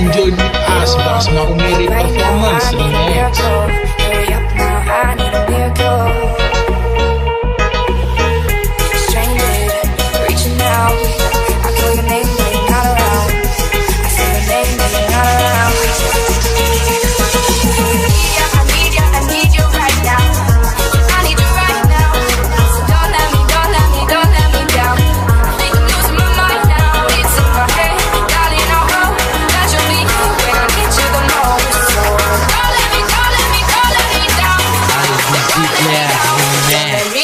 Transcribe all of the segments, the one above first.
Enjoy with us, bahas mau mirip performance remix. Hurry up now, I need a miracle. Stranded, reaching out. I call your name when you're not around. I say your name when you're not around. I need you right now. I need you right now. So don't let me down. I think I'm losing my mind now. It's in my head, darling, I hope that you'll be here when I need you the most. So don't let me down. Let me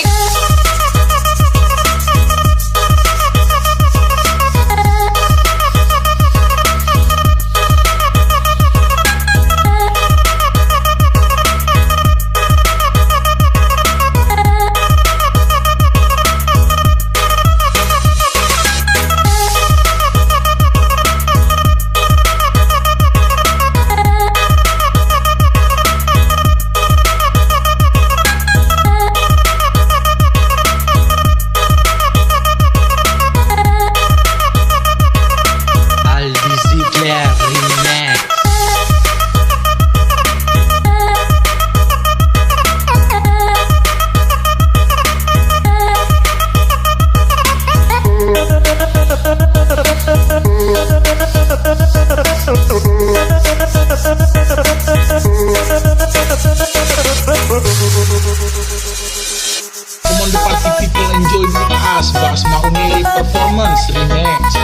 Come on the party people, enjoy with us, bahas mau mirip performance remix.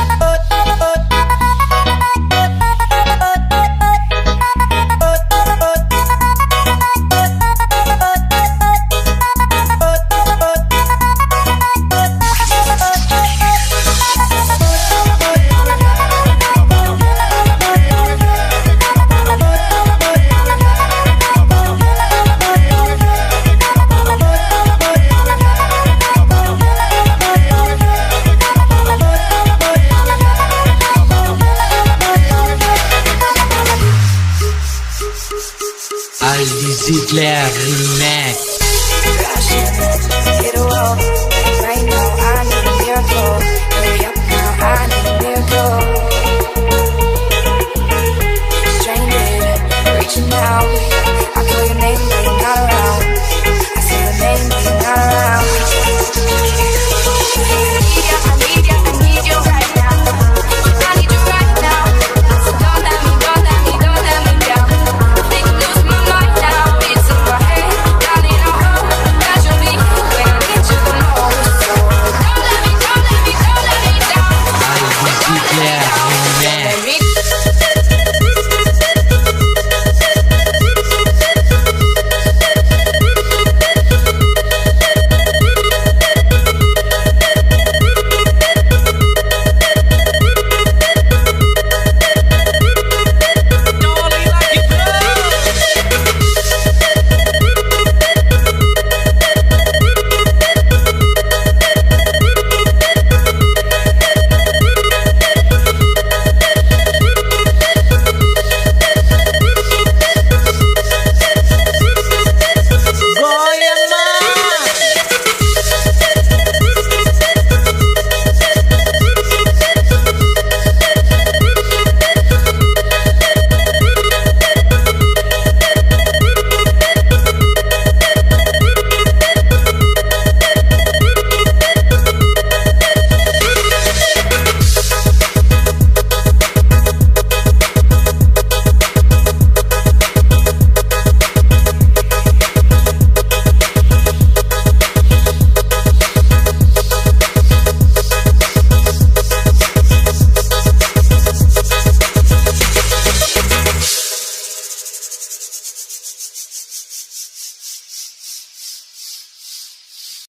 Aldi Ziegler Remix. get a walk.